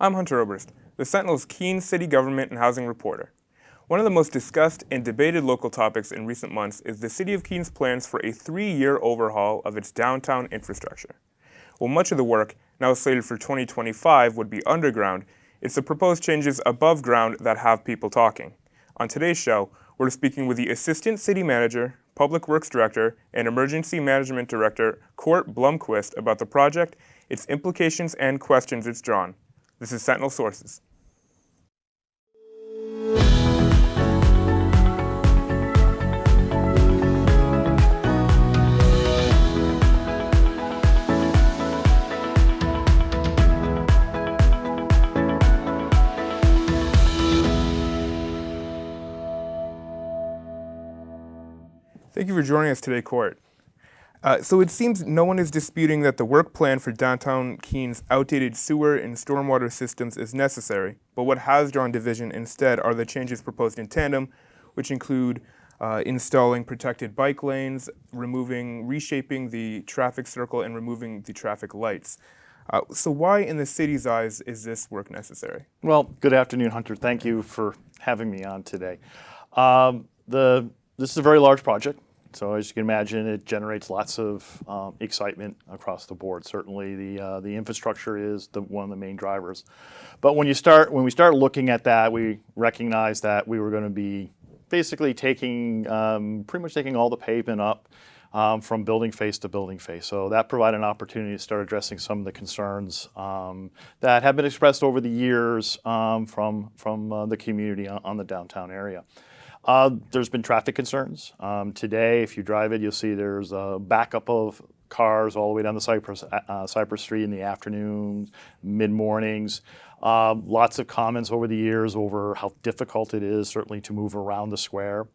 I'm Hunter Oberst, the Sentinel's Keene City Government and Housing reporter. One of the most discussed and debated local topics in recent months is the City of Keene's plans for a 3-year overhaul of its downtown infrastructure. While much of the work, now slated for 2025, would be underground, it's the proposed changes above ground that have people talking. On today's show, we're speaking with the Assistant City Manager, Public Works Director, and Emergency Management Director, Court Blomquist, about the project, its implications, and questions it's drawn. This is Sentinel Sources. Thank you for joining us today, Court. So it seems no one is disputing that the work plan for downtown Keene's outdated sewer and stormwater systems is necessary, but what has drawn division instead are the changes proposed in tandem, which include installing protected bike lanes, reshaping the traffic circle, and removing the traffic lights. So why, in the city's eyes, is this work necessary? Well, good afternoon, Hunter. Thank you for having me on today. This is a very large project. So as you can imagine, it generates lots of excitement across the board. Certainly, the infrastructure is one of the main drivers. But when we start looking at that, we recognize that we were going to be basically pretty much taking all the pavement up from building face to building face. So that provided an opportunity to start addressing some of the concerns that have been expressed over the years from the community on the downtown area. There's been traffic concerns. Today, if you drive it, you'll see there's a backup of cars all the way down the Cypress Street in the afternoons, mid-mornings. Lots of comments over the years over how difficult it is, certainly, to move around the square.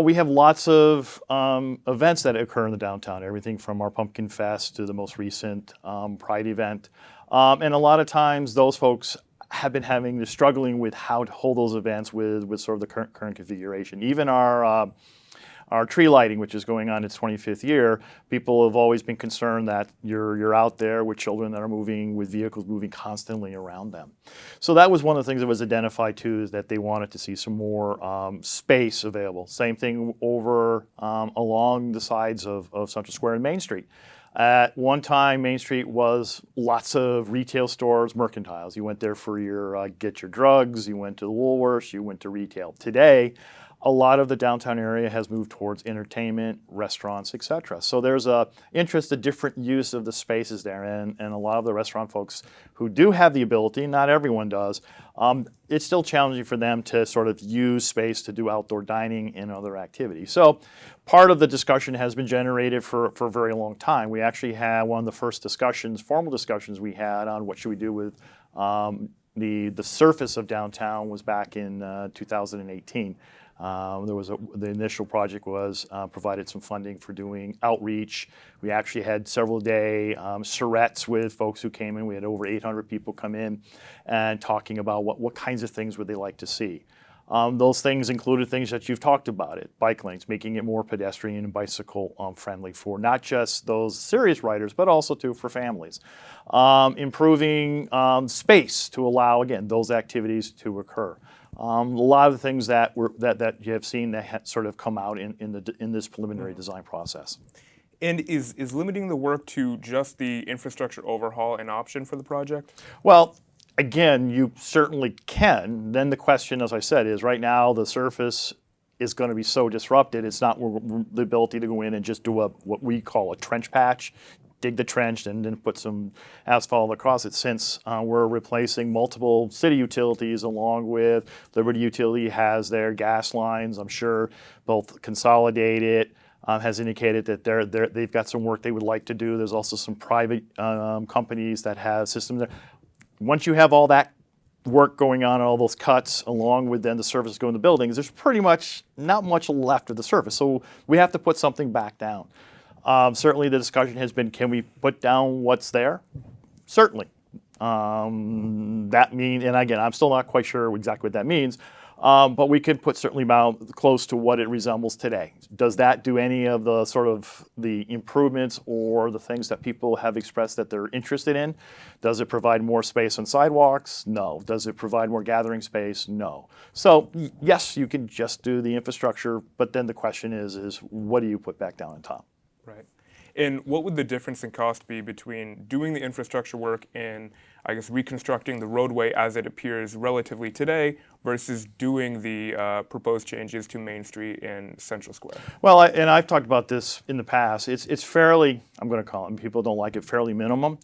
We have lots of events that occur in the downtown, everything from our Pumpkin Fest to the most recent Pride event. And a lot of times, those folks have been struggling with how to hold those events with sort of the current configuration. Even our tree lighting, which is going on its 25th year, people have always been concerned that you're out there with children that are moving, with vehicles moving constantly around them. So that was one of the things that was identified too, is that they wanted to see some more space available. Same thing over along the sides of Central Square and Main Street. At one time, Main Street was lots of retail stores, mercantiles. You went there for get your drugs, you went to the Woolworths, you went to retail. Today, a lot of the downtown area has moved towards entertainment, restaurants, etc. So there's a interest, a different use of the spaces there, and a lot of the restaurant folks who do have the ability, not everyone does, it's still challenging for them to sort of use space to do outdoor dining and other activities. So part of the discussion has been generated for a very long time. We actually had one of the first formal discussions we had on what should we do with the surface of downtown was back in 2018. The initial project was provided some funding for doing outreach. We actually had several day charrettes with folks who came in. We had over 800 people come in and talking about what kinds of things would they like to see. Those things included things that you've talked about bike lanes, making it more pedestrian and bicycle friendly for not just those serious riders, but also too for families. Improving space to allow, again, those activities to occur. A lot of the things that you have seen that sort of come out in this preliminary design process. And is limiting the work to just the infrastructure overhaul an option for the project? Well, again, you certainly can. Then the question, as I said, is right now the surface is going to be so disrupted, it's not the ability to go in and just do what we call a trench patch, dig the trench and then put some asphalt across it. Since we're replacing multiple city utilities along with Liberty Utility has their gas lines, I'm sure both Consolidated has indicated that they've got some work they would like to do. There's also some private companies that have systems there. Once you have all that work going on and all those cuts along with then the surface going to buildings, there's pretty much not much left of the surface. So we have to put something back down. Certainly the discussion has been, can we put down what's there? Certainly. That means, and again, I'm still not quite sure exactly what that means. But we could put certainly about close to what it resembles today. Does that do any of the sort of the improvements or the things that people have expressed that they're interested in? Does it provide more space on sidewalks? No. Does it provide more gathering space? No. So yes, you can just do the infrastructure, but then the question is what do you put back down on top? Right. And what would the difference in cost be between doing the infrastructure work and, I guess, reconstructing the roadway as it appears relatively today versus doing the proposed changes to Main Street and Central Square? Well, and I've talked about this in the past. It's fairly, I'm going to call it, people don't like it, fairly minimum.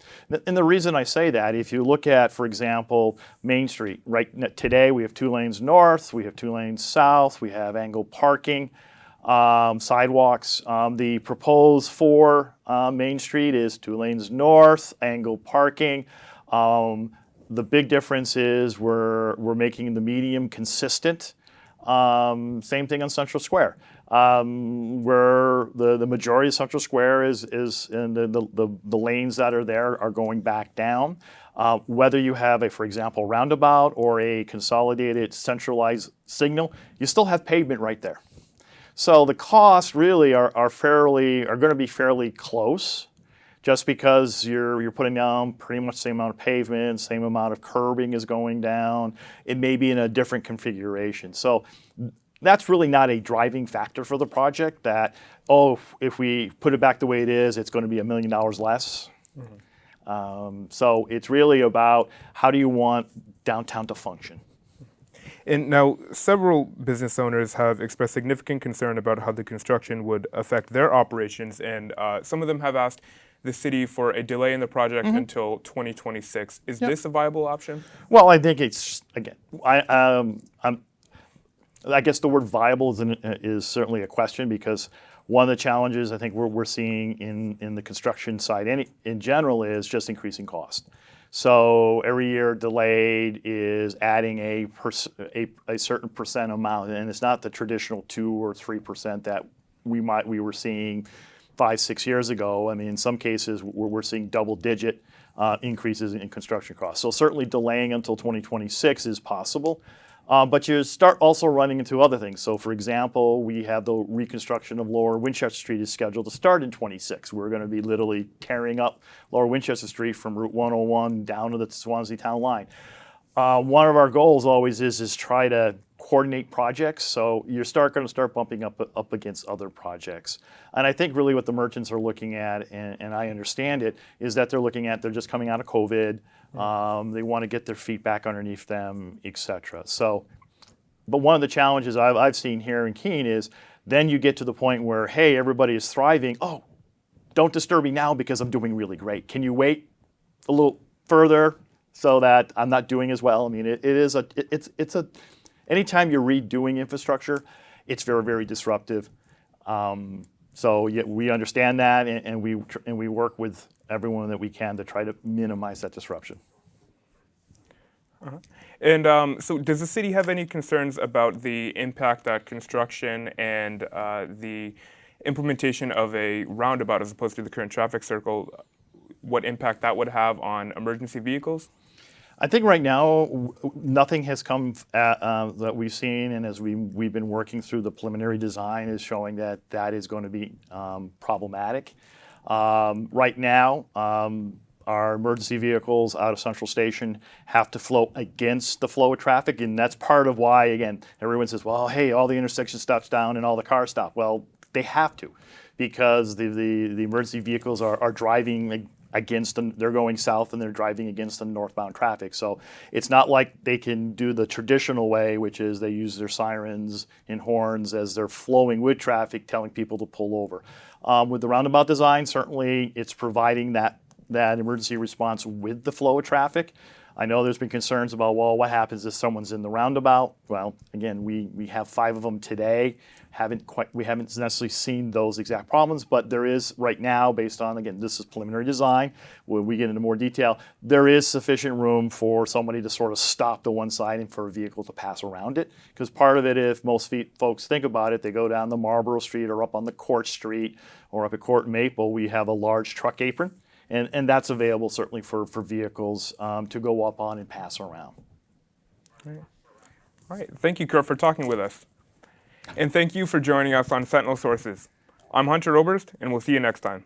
And the reason I say that, if you look at, for example, Main Street, right today we have 2 lanes north, we have 2 lanes south, we have angled parking. Sidewalks. The proposed for Main Street is 2 lanes north, angled parking. The big difference is we're making the medium consistent. Same thing on Central Square. Where the majority of Central Square is and the lanes that are there are going back down. Whether you have for example, roundabout or a consolidated centralized signal, you still have pavement right there. So the costs really are going to be fairly close, just because you're putting down pretty much the same amount of pavement, same amount of curbing is going down. It may be in a different configuration. So that's really not a driving factor for the project. That if we put it back the way it is, it's going to be $1 million less. Mm-hmm. So it's really about how do you want downtown to function. And now, several business owners have expressed significant concern about how the construction would affect their operations, and some of them have asked the city for a delay in the project until 2026. Is this a viable option? Well, I think it's, again, I guess the word viable is certainly a question, because one of the challenges I think we're seeing in the construction side in general is just increasing cost. So every year delayed is adding a certain percent amount, and it's not the traditional 2 or 3% that we were seeing 5-6 years ago. I mean, in some cases we're seeing double-digit increases in construction costs. So certainly delaying until 2026 is possible. But you start also running into other things. So for example, we have the reconstruction of Lower Winchester Street is scheduled to start in 26. We're going to be literally tearing up Lower Winchester Street from Route 101 down to the Swansea Town line. One of our goals always is try to coordinate projects. So you're going to start bumping up against other projects. And I think really what the merchants are looking at, and I understand it, is that they're just coming out of COVID. They want to get their feet back underneath them, et cetera. So, but one of the challenges I've seen here in Keene is then you get to the point where, hey, everybody is thriving. Oh, don't disturb me now because I'm doing really great. Can you wait a little further so that I'm not doing as well? I mean, anytime you're redoing infrastructure, it's very, very disruptive. So yeah, we understand that, and we work with everyone that we can to try to minimize that disruption. Uh-huh. And so does the city have any concerns about the impact that construction and the implementation of a roundabout as opposed to the current traffic circle, what impact that would have on emergency vehicles? I think right now nothing has come that we've seen, and as we've been working through the preliminary design is showing that is going to be problematic. Right now, our emergency vehicles out of Central Station have to flow against the flow of traffic, and that's part of why, again, everyone says, well, hey, all the intersection stops down and all the cars stop. Well, they have to, because the emergency vehicles are driving against them. They're going south and they're driving against the northbound traffic. So it's not like they can do the traditional way, which is they use their sirens and horns as they're flowing with traffic, telling people to pull over. With the roundabout design, certainly it's providing that emergency response with the flow of traffic. I know there's been concerns about, well, what happens if someone's in the roundabout? Well, again, we have 5 of them today. We haven't necessarily seen those exact problems, but there is right now, based on, again, this is preliminary design. When we get into more detail, there is sufficient room for somebody to sort of stop to one side and for a vehicle to pass around it. Because part of it, if most folks think about it, they go down the Marlborough Street or up on the Court Street or up at Court and Maple, we have a large truck apron. And that's available certainly for vehicles to go up on and pass around. Right. All right. Thank you, Kurt, for talking with us. And thank you for joining us on Sentinel Sources. I'm Hunter Oberst, and we'll see you next time.